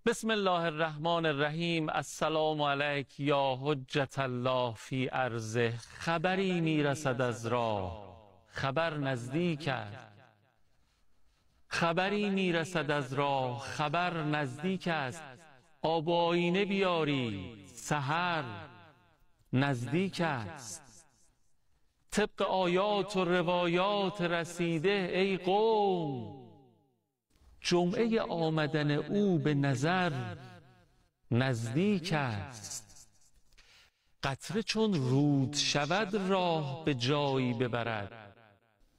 بسم الله الرحمن الرحیم. السلام علیک یا حجت الله فی ارضه. خبری میرسد از راه، خبر نزدیک است. خبری میرسد از راه، خبر نزدیک است. آب و آینه بیارید، سحر نزدیک است. طبق آیات و روایات رسیده ای قوم، جمعه آمدن او به نظر نزدیک است. قطره چون رود شود راه به جایی ببرد،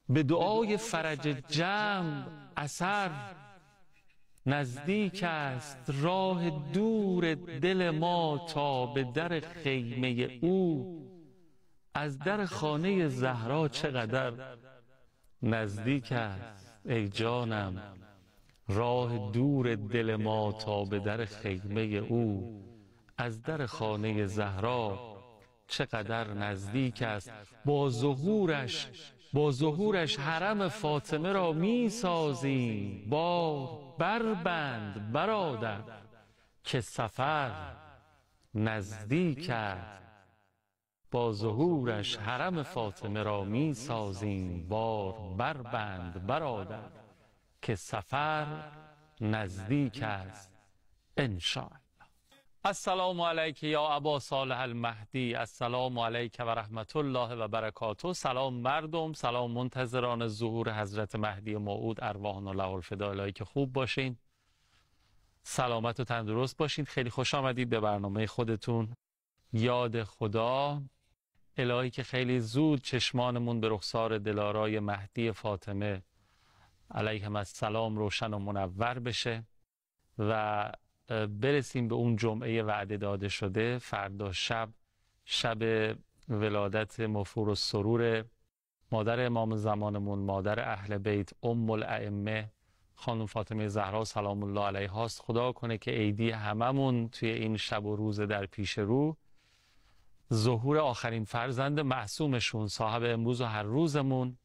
به دعای فرج جمع اثر نزدیک است. راه دور دل ما تا به در خیمه او، از در خانه زهرا چقدر نزدیک است. ای جانم، راه دور دل ما تا به در خیمه او، از در خانه زهرا چقدر نزدیک است. با ظهورش حرم فاطمه را می سازیم. بار بربند برادر که سفر نزدیک است. با ظهورش حرم فاطمه را می سازیم. بار بربند برادر که سفر نزدیک است انشاءالله. السلام علیک یا ابا صالح المهدی. السلام علیک و رحمت الله و برکاته. سلام مردم، سلام منتظران ظهور حضرت مهدی موعود. ارواحنا له الفدا. الهی که خوب باشین، سلامت و تندرست باشین. خیلی خوش آمدید به برنامه خودتون یاد خدا. الهی که خیلی زود چشمانمون به رخسار دلارای مهدی فاطمه علیهم السلام روشن و منور بشه و برسیم به اون جمعه وعده داده شده. فردا شب ولادت مفور السرور مادر امام زمانمون، مادر اهل بیت، ام الائمه خانم فاطمه زهرا سلام الله علیها است. خدا کنه که عیدی هممون توی این شب و روز در پیش رو ظهور آخرین فرزند معصومشون، صاحب امروز و هر روزمون،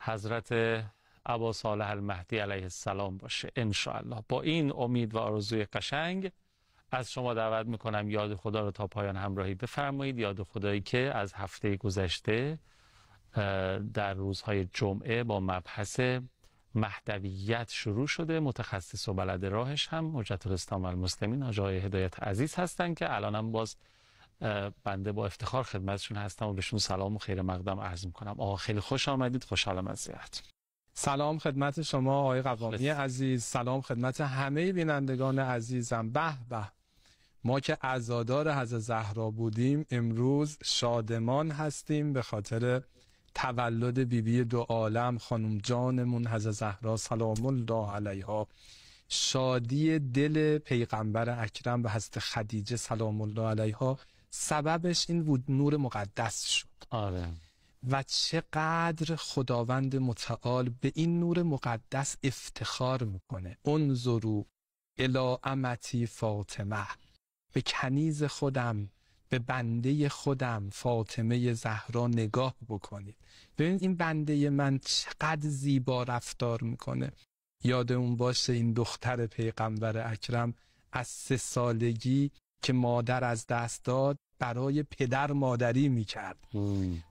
حضرت ابا صالح المهدی علیه السلام باشه انشاءالله. با این امید و آرزوی قشنگ از شما دعوت میکنم یاد خدا رو تا پایان همراهی بفرمایید. یاد خدایی که از هفته گذشته در روزهای جمعه با مبحث مهدویت شروع شده. متخصص و بلد راهش هم حجت الاسلام و المسلمین آقای هدایت عزیز هستن که الانم باز بنده با افتخار خدمتشون هستم و بهشون سلام و خیر مقدم عرض میکنم. آقا خیلی خوش آمدید، خوشحالم از زیارت. سلام خدمت شما آقای قوامی عزیز، سلام خدمت همه بینندگان عزیزم. به به، ما که عزادار حضرت زهرا بودیم امروز شادمان هستیم به خاطر تولد بیبی دو عالم خانم جانمون حضرت زهرا سلام الله علیها. شادی دل پیغمبر اکرم و حضرت خدیجه سلام الله علیها سببش این بود نور مقدس شد. آره. و چقدر خداوند متعال به این نور مقدس افتخار میکنه. انظروا الی امتی فاطمه، به کنیز خودم، به بنده خودم فاطمه زهرا نگاه بکنید. ببینید این بنده من چقدر زیبا رفتار میکنه. یادمون باشه این دختر پیغمبر اکرم از 3 سالگی که مادر از دست داد برای پدر مادری میکرد،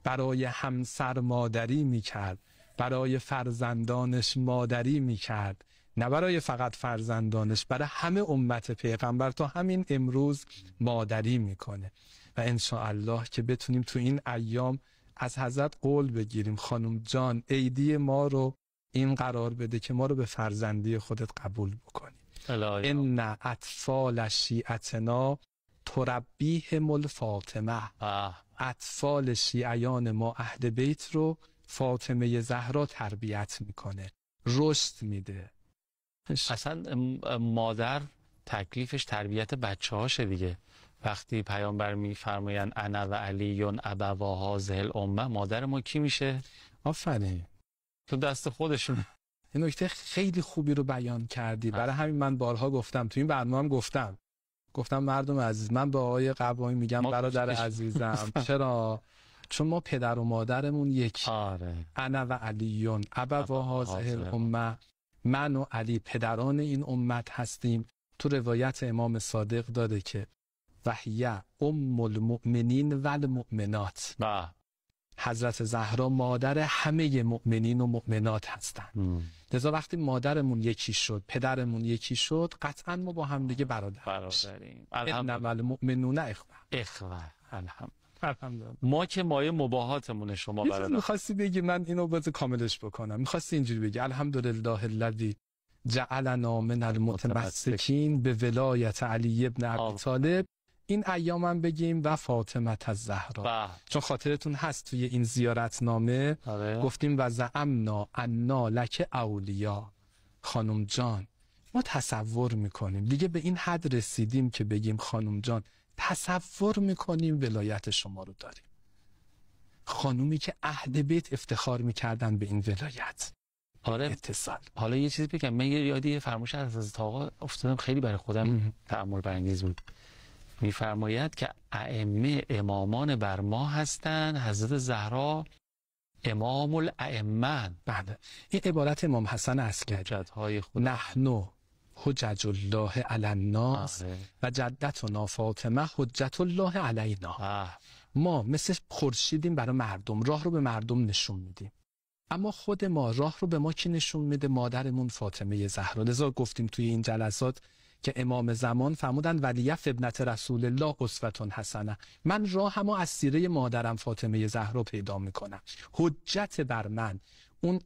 برای همسر مادری میکرد، برای فرزندانش مادری میکرد، نه برای فقط فرزندانش، برای همه امت پیغمبر تا همین امروز مادری میکنه. و انشاءالله که بتونیم تو این ایام از حضرت قول بگیریم خانم جان عیدی ما رو این قرار بده که ما رو به فرزندی خودت قبول بکنی. ان اطفال شیعتنا تربیهم الفاطمه. اطفال شیعیان ما اهل بیت رو فاطمه زهرا تربیت میکنه، رشد میده. اصلا مادر تکلیفش تربیت بچه هاشه دیگه. وقتی پیامبر میفرماین انا و علیون ابوا هذه الامه، مادر ما کی میشه؟ آفرین، تو دست خودشون. این نکته خیلی خوبی رو بیان کردی. برای همین من بارها گفتم تو این برنامه هم گفتم مردم عزیز، من به آقای قوامی میگم برادر عزیزم. چرا؟ چون ما پدر و مادرمون یکی. انا و علیون ابوا هذه الامه، من و علی پدران این امت هستیم. تو روایت امام صادق داره که وحیه ام المؤمنین و المؤمنات، حضرت زهرا مادر همه مؤمنین و مؤمنات هستن. لذا وقتی مادرمون یکی شد، پدرمون یکی شد، قطعا ما با هم دیگه برادریم. انما المؤمنون اخوه. الحمدلله. ما که مایه مباهاتمونه شما برادر. می‌خواستی بگی، من اینو باز کاملش بکنم، می‌خواستی اینجوری بگی الحمدلله الذی جعلنا من المتمسکین به ولایت علی ابن ابی طالب. این ایامم بگیم و فاطمه الزهرا، چون خاطرتون هست توی این زیارتنامه گفتیم و زعمنا انا لک اولیا. خانم جان ما تصور میکنیم دیگه به این حد رسیدیم که بگیم خانم جان تصور میکنیم ولایت شما رو داریم. خانومی که اهل بیت افتخار میکردن به این ولایت. اتصال. حالا یه چیزی بگم، من یه یادی فرموش از حضرت آقا افتادم، خیلی برای خودم تأمل برانگیز بود. میفرماید که ائمه امامان بر ما هستند، حضرت زهرا امام الائمه. بله، این عبارت امام حسن عسکری، نحن حجج الله علی الناس و جدتنا فاطمه حجت الله علینا. ما مثل خورشیدیم برای مردم، راه رو به مردم نشون میدیم، اما خود ما راه رو به ما کی نشون میده؟ مادرمون فاطمه زهرا. لذا گفتیم توی این جلسات که امام زمان فرمودن ولیف ابنت رسول الله اسوة حسنه. من راهمو از سیره مادرم فاطمه زهرا پیدا میکنم. حجت بر من، اون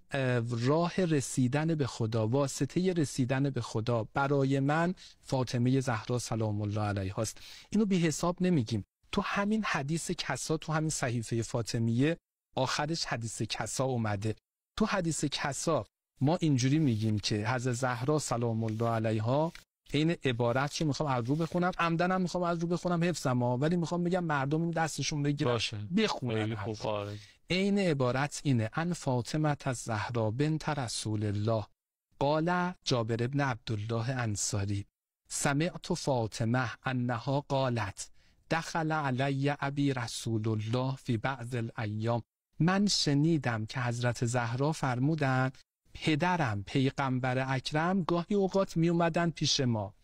راه رسیدن به خدا، واسطه رسیدن به خدا برای من فاطمه زهرا سلام الله علیها است. اینو بی حساب نمیگیم. تو همین حدیث کسا، تو همین صحیفه فاطمیه آخرش حدیث کسا اومده. تو حدیث کسا ما اینجوری میگیم که حضرت زهرا سلام الله علیها، این عبارت که میخوام از رو بخونم، عمدنم میخوام از رو بخونم حفظم ولی میخوام بگم مردم این دستشون بگیرن بخونن. این عبارت اینه: ان فاطمه الزهرا بنت رسول الله قال جابر ابن عبدالله انصاری سمعت فاطمه انها قالت دخل علی ابی رسول الله فی بعض الایام. من شنیدم که حضرت زهرا فرمودن پدرم پیغمبر اکرم گاهی اوقات می اومدن پیش ما.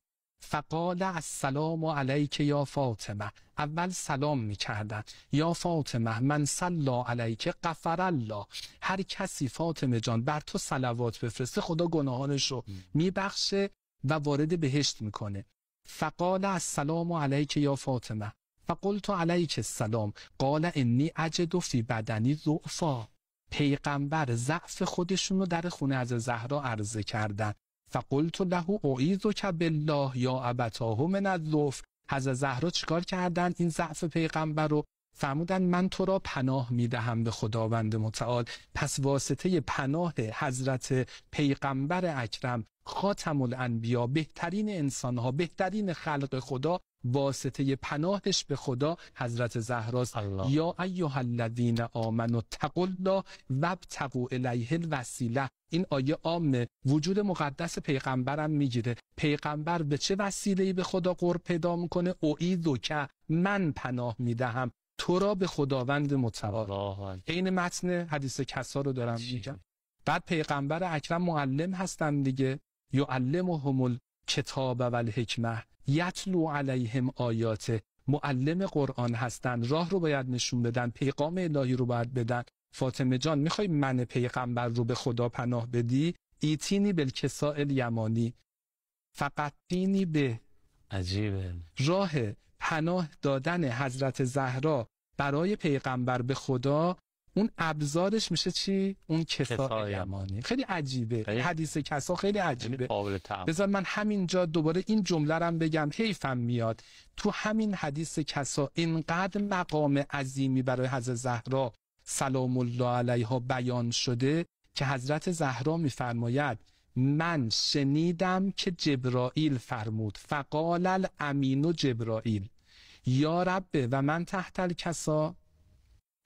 فقال السلام علیک یا فاطمه، اول سلام می کردن یا فاطمه من صلی علیک غفر الله، هر کسی فاطمه جان بر تو صلوات بفرسته خدا گناهانش رو می بخشه و وارد بهشت میکنه. فقال السلام علیک یا فاطمه فقلت علیک السلام قال انی اجد فی بدنی ضعفا. پیغمبر ضعف خودشون رو در خونه از زهرا عرضه کردن. فقلت له اعیذک بالله یا ابتاه من الضعف. حضرت زهرا چیکار کردن؟ این ضعف پیغمبر رو فرمودن من تو را پناه میدهم به خداوند متعال. پس واسطه پناه حضرت پیغمبر اکرم خاتم الانبیا، بهترین انسانها، بهترین خلق خدا، واسطه پناهش به خدا حضرت زهراست. یا ایها الذین آمنوا اتقوا الله وابتغوا الیه الوسیله. این آیه عام وجود مقدس پیغمبرم میگیره. پیغمبر به چه وسیله‌ای به خدا قرب پیدا میکنه؟ اعیذک، من پناه میدهم تو را به خداوند متعال. این متن حدیث کسا رو دارم میگم. بعد پیغمبر اکرم معلم هستن دیگه، یعلمهم الکتاب و الحکمه یتلو علیهم آیاته. معلم قرآن هستن، راه رو باید نشون بدن، پیغام الهی رو باید بدن. فاطمه جان میخوای من پیغمبر رو به خدا پناه بدی؟ ایتینی بالکساء الیمانی، فقط دینی به. عجیبه. راه پناه دادن حضرت زهرا برای پیغمبر به خدا، اون ابزارش میشه چی؟ اون کساء یمانی. خیلی عجیبه. حدیث کسا خیلی عجیبه. بذار من همینجا دوباره این جمله رم بگم، حیفم میاد. تو همین حدیث کسا اینقدر مقام عظیمی برای حضرت زهرا سلام الله علیها بیان شده که حضرت زهرا میفرماید من شنیدم که جبرائیل فرمود فقال الامین جبرائیل یا رب و من تحت الکسا.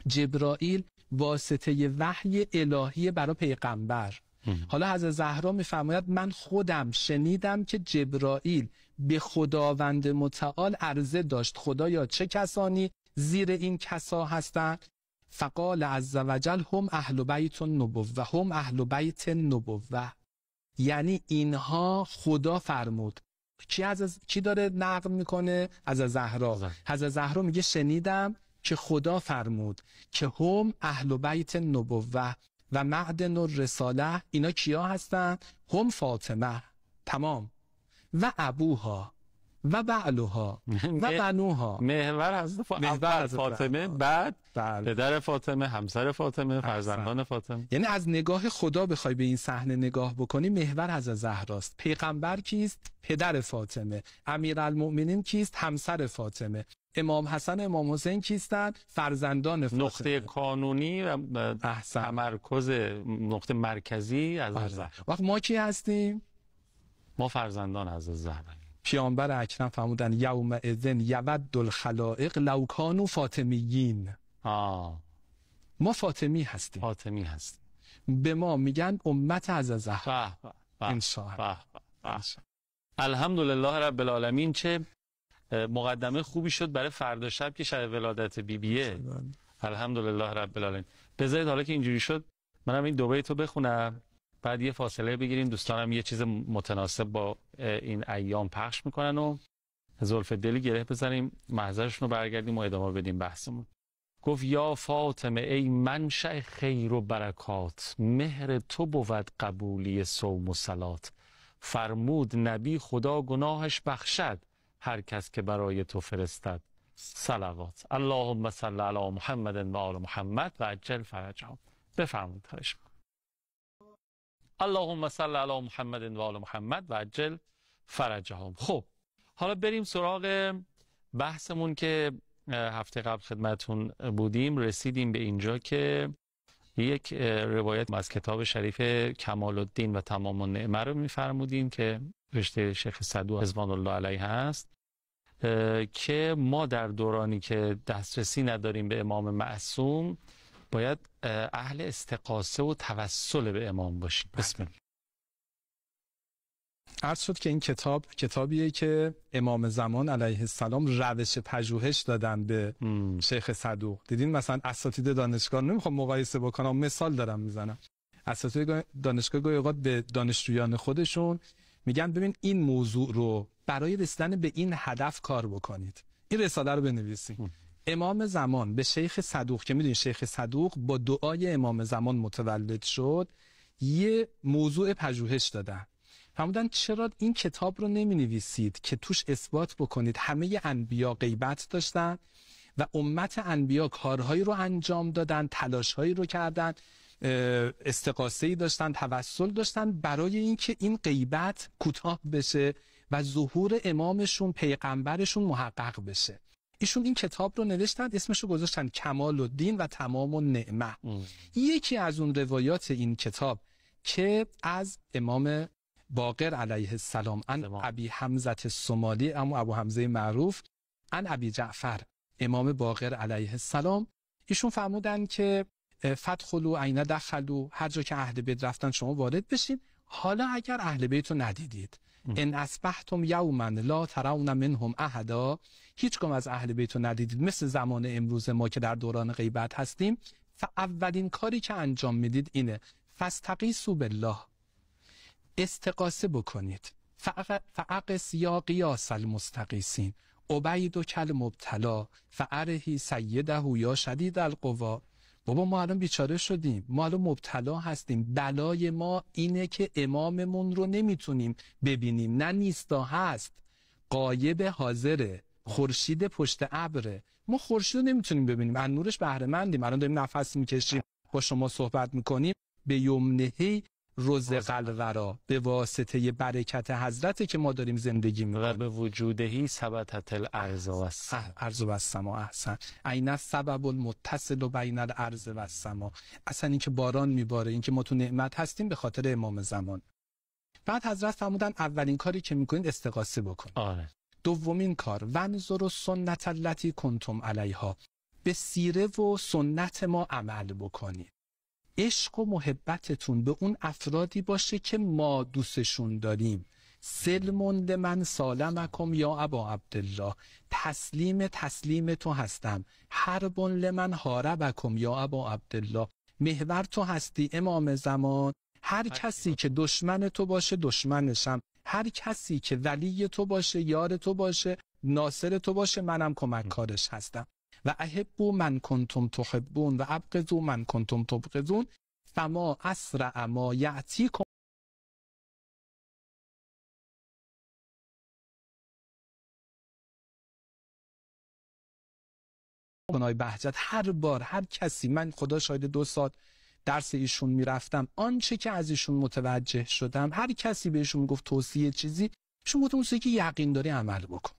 جبرائیل واسطه وحی الهی برای پیغمبر. حالا حضرت زهرا میفرماید من خودم شنیدم که جبرائیل به خداوند متعال عرضه داشت خدایا چه کسانی زیر این کسا هستند؟ فقال عز وجل هم اهل بیت النبوه، هم اهل بیت النبوه. یعنی اینها خدا فرمود کی داره نقل میکنه؟ از زهرا. حضرت زهرا میگه شنیدم که خدا فرمود که هم اهل بیت نبوه و معدن الرساله. اینا کیا هستن؟ هم فاطمه، تمام، و ابوها و بعلها و بنوها. محور حضرت فاطمه، بعد پدر فاطمه، همسر فاطمه، فرزندان فاطمه. یعنی از نگاه خدا بخوای به این صحنه نگاه بکنی، محور حضرت زهراست. پیغمبر کیست؟ پدر فاطمه. امیرالمؤمنین کیست؟ همسر فاطمه. امام حسن، امام حسین کیستند؟ فرزندان فاطمه. نقطه کانونی و تمرکز، نقطه مرکزی از زهرا. وقت ما کی هستیم؟ ما فرزندان از زهرا. پیامبر اکرم فرمودن یوم اذن یود الخلائق لو کانوا فاطمیین. ما فاطمی هستیم. فاطمی هستیم. به ما میگن امت از زهرا. انشاءالله. الحمدلله رب العالمین. چه مقدمه خوبی شد برای فردا شب که شب ولادت بیبیه. الحمدلله رب العالمین. بذارید حالا که اینجوری شد منم این دو بیت رو بخونم، بعد یه فاصله بگیریم. دوستانم یه چیز متناسب با این ایام پخش میکنن و زلف دلی گره بزنیم، محضرشون رو برگردیم و ادامه بدیم بحثمون. گفت یا فاطمه ای منشأ خیر و برکات، مهر تو بود قبولی صوم و صلات. فرمود نبی خدا گناهش بخشد، هر کس که برای تو فرستد صلوات. اللهم صل علی محمد و آل محمد و عجل فرجهم. بفرمایید. خواهش می‌کنم. اللهم صل علی محمد و آل محمد و عجل فرجهم. خب حالا بریم سراغ بحثمون که هفته قبل خدمتون بودیم. رسیدیم به اینجا که یک روایت از کتاب شریف کمال الدین و تمام النعمه رو می‌فرمودیم که رشته شیخ صدوق رضوان الله علیه هست، که ما در دورانی که دسترسی نداریم به امام معصوم باید اهل استغاثه و توسل به امام باشیم. بسم الله. عرض شد که این کتابیه که امام زمان علیه السلام روش پژوهش دادن به شیخ صدوق. دیدین مثلا اساتید دانشگاه، نمیخوام مقایسه بکنم، مثال دارم میزنم، اساتید دانشگاه گاهی اوقات به دانشجویان خودشون میگن ببین این موضوع رو برای رسیدن به این هدف کار بکنید، این رساله رو بنویسید. امام زمان به شیخ صدوق، که میدونید شیخ صدوق با دعای امام زمان متولد شد، یه موضوع پژوهش دادن. فرمودن چرا این کتاب رو نمی نویسید که توش اثبات بکنید همه انبیا غیبت داشتن و امت انبیا کارهایی رو انجام دادن، تلاشهایی رو کردن، استغاثه‌ای داشتن، توسل داشتن برای اینکه این غیبت کوتاه بشه و ظهور امامشون، پیغمبرشون محقق بشه. ایشون این کتاب رو نوشتن، اسمشو گذاشتن کمال الدین و تمام النعمه. یکی از اون روایات این کتاب که از امام باقر علیه السلام ان ابی حمزه الصومالی، اما ابو حمزه معروف، ان ابی جعفر، امام باقر علیه السلام، ایشون فرمودن که فدخلوا عین دخلوا، هر جا که اهل بیت رفتن شما وارد بشین. حالا اگر اهل بیت رو ندیدید، ان اصبحتم یوما لا ترون منهم احدا، هیچ از اهل بیت رو ندیدید، مثل زمان امروز ما که در دوران غیبت هستیم، اولین کاری که انجام میدید اینه فاستغیثوا بالله، استغاثه بکنید. فاقس یا قیاس المستغیثین، عبید کل مبتلا فارهی سیده یا شدید القوا. بابا ما الان بیچاره شدیم، ما الان مبتلا هستیم، بلای ما اینه که اماممون رو نمیتونیم ببینیم، نه نیستا هست، غایب حاضره، خورشید پشت ابره، ما خورشید رو نمیتونیم ببینیم، از نورش بهره مندیم. الان داریم نفس میکشیم، با شما صحبت میکنیم، به یمنهی رزق الورا، به واسطه برکت حضرت که ما داریم زندگی میکنیم. و به وجودهی ثبتت الارض و السما. احسن. عین السبب المتصل بین الارض و السما. اصلا این که باران میباره، این که ما تو نعمت هستیم، به خاطر امام زمان. بعد حضرت فرمودن اولین کاری که میکنید استغاثه بکنید. دومین کار ونظر سنت التی کنتم علیها، به سیره و سنت ما عمل بکنید. عشق و محبتتون به اون افرادی باشه که ما دوستشون داریم. سلم لمن سالمکم یا ابا عبدالله، تسلیم تو هستم. حرب لمن حاربکم یا ابا عبدالله، محور تو هستی امام زمان. هر کسی که دشمن تو باشه دشمنشم، هر کسی که ولی تو باشه، یار تو باشه، ناصر تو باشه، منم کمک کارش هستم. و احبوا من کنتم تحبون و ابغضوا من کنتم تبغضون فما اسرع ما یأتیکم گناه بهجت. هر بار هر کسی، من خدا شاید 2 سال درس ایشون میرفتم، آنچه که از ایشون متوجه شدم، هر کسی بهشون میگفت توصیه چیزی، ایشون گفتم اون که یقین داری عمل بکن.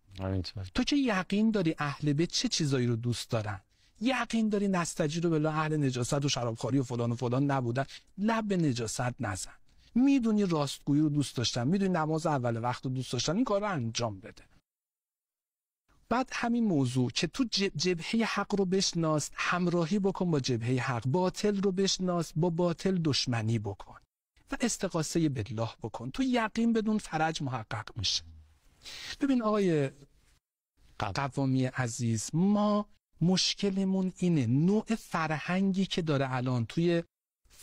تو که یقین داری اهل بیت چه چیزایی رو دوست دارن، یقین داری نستجیر بالله اهل نجاست و شرابخوری و فلان نبودن، لب به نجاست نزن. میدونی راستگویی رو دوست داشتن، میدونی نماز اول وقت رو دوست داشتن، این کار رو انجام بده. بعد همین موضوع که تو جبهه حق رو بشناس، همراهی بکن با جبهه حق، باطل رو بشناس، با باطل دشمنی بکن و استغاثه بالله بکن. تو یقین بدون فرج محقق میشه. ببین آقای قوامی عزیز، ما مشکلمون اینه، نوع فرهنگی که داره الان توی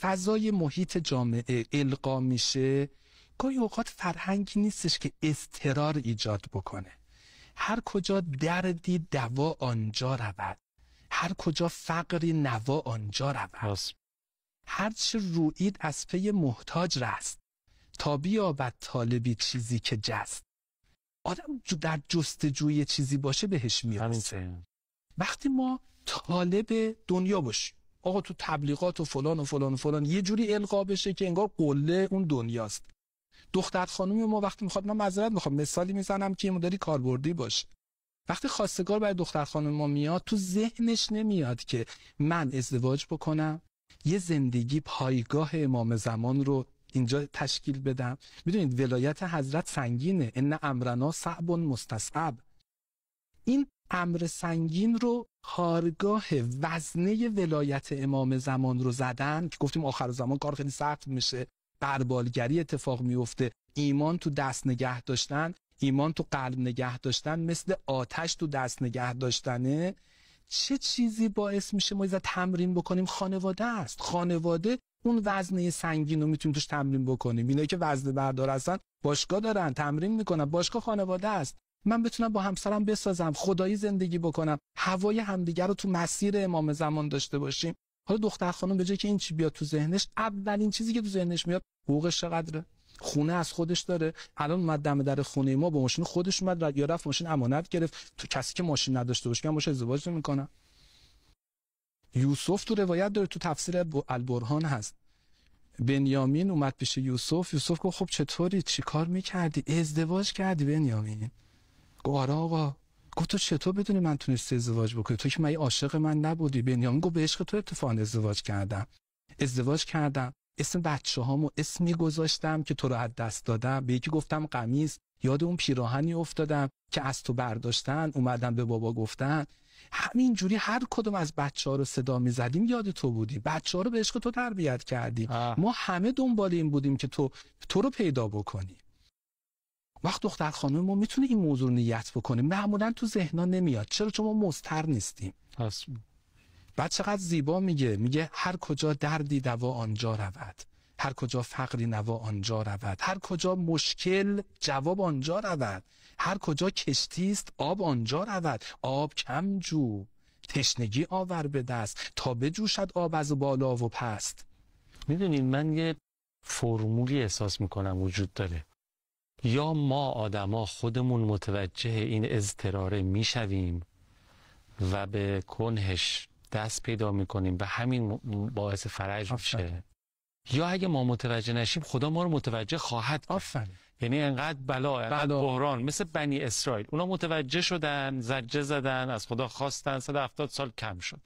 فضای محیط جامعه القا میشه، گاهی اوقات فرهنگی نیستش که اضطرار ایجاد بکنه. هر کجا دردی دوا آنجا رود، هر کجا فقری نوا آنجا رود، هر چه رویید از پی محتاج رست، تا بیابد طالبی چیزی که جست. آدم در جستجوی چیزی باشه بهش میرسه. وقتی ما طالب دنیا باشیم، آقا تو تبلیغات و فلان و فلان و فلان یه جوری القا بشه که انگار قله اون دنیاست. دختر خانومی ما وقتی میخواد، من معذرت میخوام مثالی میزنم که مداری کاربردی باشه، وقتی خواستگار برای دختر خانوم ما میاد، تو ذهنش نمیاد که من ازدواج بکنم، یه زندگی پایگاه امام زمان رو اینجا تشکیل بدم. میدونید ولایت حضرت سنگینه، ان امرنا صعب مستصعب. این امر سنگین رو کارگاه وزنه ولایت امام زمان رو زدن که گفتیم آخر زمان کار خیلی سخت میشه، بربالگری اتفاق میفته، ایمان تو دست نگه داشتن، ایمان تو قلب نگه داشتن مثل آتش تو دست نگه داشتنه. چه چیزی باعث میشه ما تمرین بکنیم؟ خانواده است. خانواده اون وزنه سنگین رو میتونیم توش تمرین بکنیم. اینایی که وزنه بردار هستن باشگاه دارن، تمرین میکنن، باشگاه خانواده است. من بتونم با همسرم بسازم، خدایی زندگی بکنم، هوای همدیگر رو تو مسیر امام زمان داشته باشیم. حالا دختر خانم به جای که این چی بیاد تو ذهنش، اولین چیزی که تو ذهنش میاد حقوقش چقدره، خونه از خودش داره. الان اومد دم در خونه ما با ماشین خودش اومد، یا رفت ماشین امانت گرفت. تو کسی که ماشین نداشته باشه من باشه ازدواج نمی‌کنم. یوسف تو روایت داره، تو تفسیر البرهان هست، بنیامین اومد پیش یوسف، یوسف گفت خب چطوری، چیکار می‌کردی؟ ازدواج کردی بنیامین؟ گفت آره آقا. گفت تو چطور بدونی من تونستی ازدواج بکنی؟ تو که من عاشق من نبودی. بنیامین گفت به عشق تو اتفاقا ازدواج کردم. اسم بچه‌هامو اسمی گذاشتم که تو رو از دست دادم، به یکی گفتم قمیص، یاد اون پیراهنی افتادم که از تو برداشتن، اومدم به بابا گفتن. همین جوری هر کدوم از بچه‌ها رو صدا می‌زدیم یاد تو بودی، بچه‌ها رو به عشق تو تربیت کردیم. ما همه دنبال این بودیم که تو رو پیدا بکنی. وقت دختر خانم ما میتونه این موضوع نیت بکنه، معمولا تو ذهنا نمیاد. چرا؟ چون ما مضطر نیستیم. بعد چقدر زیبا میگه هر کجا دردی دوا آنجا رود، هر کجا فقری نوا آنجا رود، هر کجا مشکل جواب آنجا رود، هر کجا کشتی است آب آنجا رود. آب کم جو، تشنگی آور به دست، تا بجوشد آب از بالا و پست. میدونید من یه فرمولی احساس میکنم وجود داره، یا ما آدما خودمون متوجه این اضطراره میشویم و به کنهش دست پیدا میکنیم و همین باعث فرج میشه، یا اگه ما متوجه نشیم خدا ما رو متوجه خواهد کرد. یعنی انقدر بلا، انقدر بحران، مثل بنی اسرائیل، اونا متوجه شدن، زجه زدن، از خدا خواستن، 170 سال کم شد.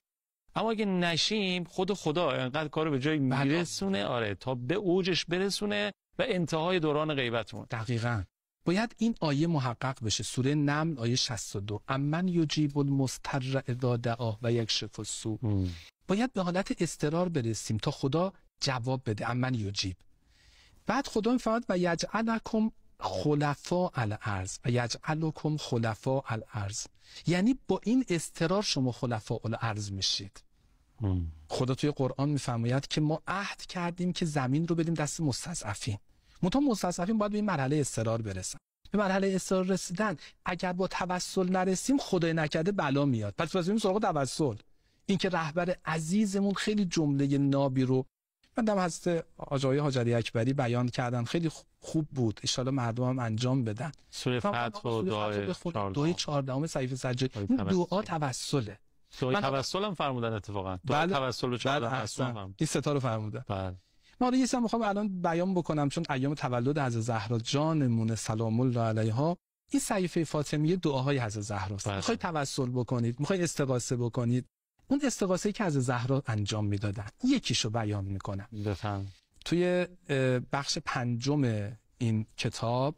اما اگه نشیم خدا انقدر کارو به جای میرسونه، آره، تا به اوجش برسونه و انتهای دوران غیبتمون. دقیقاً باید این آیه محقق بشه. سوره نمل آیه 62، امن یجیب المضطر اذا دعاه و یکشف السوء. باید به حالت اضطرار برسیم تا خدا جواب بده، امن یجیب. بعد خدا میفرماید و یجعلکم خلفاء الارض و یجعلکم خلفاء الارض، یعنی با این اضطرار شما خلفاء الارض میشید. خدا توی قرآن میفرماید که ما عهد کردیم که زمین رو بدیم دست مستضعفین. منتها مستضعفین باید به این مرحله اضطرار برسن. به مرحله اضطرار رسیدن اگر با توسل نرسیم خدای نکرده بلا میاد. پس بریم سراغ توسل. این که رهبر عزیزمون خیلی جمله نابی رو بعدم حضرت آقای حاجری اکبری بیان کردن، خیلی خوب بود، ان شاءالله مردم هم انجام بدن. سوره فتح و دعای 14 صحیفه سجده، این دعا توسله. دعای توسل هم فرمودن اتفاقا. دعای توسل و 14 فرمودن. این ستا رو فرمودن. بله. من یه چیزی میخوام الان بیان بکنم، چون ایام تولد حضرت زهرا جانمون سلام الله علیها، این صحیفه فاطمیه دعاهای حضرت زهراست. میخواید توسل بکنید، میخواید استغاثه بکنید، اون استغاثه‌ای که حضرت زهرا انجام میدادن یکیشو بیان میکنم. بفهم. توی بخش 5 این کتاب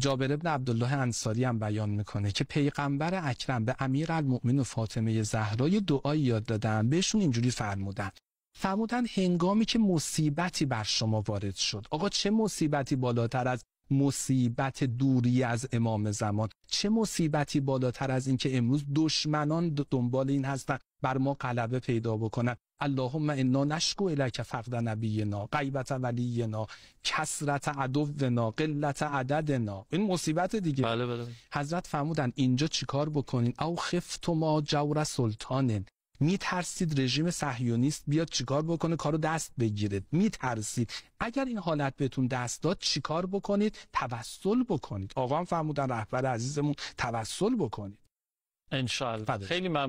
جابر بن عبدالله انصاری هم بیان میکنه که پیغمبر اکرم به امیرالمؤمنین فاطمه زهرا یه دعایی یاد دادن، بهشون اینجوری فرمودن هنگامی که مصیبتی بر شما وارد شد. آقا چه مصیبتی بالاتر از مصیبت دوری از امام زمان؟ چه مصیبتی بالاتر از این که امروز دشمنان دنبال این هستن بر ما غلبه پیدا بکنن؟ اللهم انا نشکو الیک فقد نبینا، غیبت ولینا، کثرت عدونا، قلت عددنا. این مصیبت دیگه. بله. حضرت فرمودن اینجا چیکار بکنین؟ او خفتما جور سلطانن، میترسید رژیم صهیونیست بیاد چیکار بکنه؟ کارو دست بگیره. میترسید. اگر این حالت بهتون دست داد چیکار بکنید؟ توسل بکنید. آقا هم فرمودن رهبر عزیزمون توسل بکنید. ان شاء الله. خیلی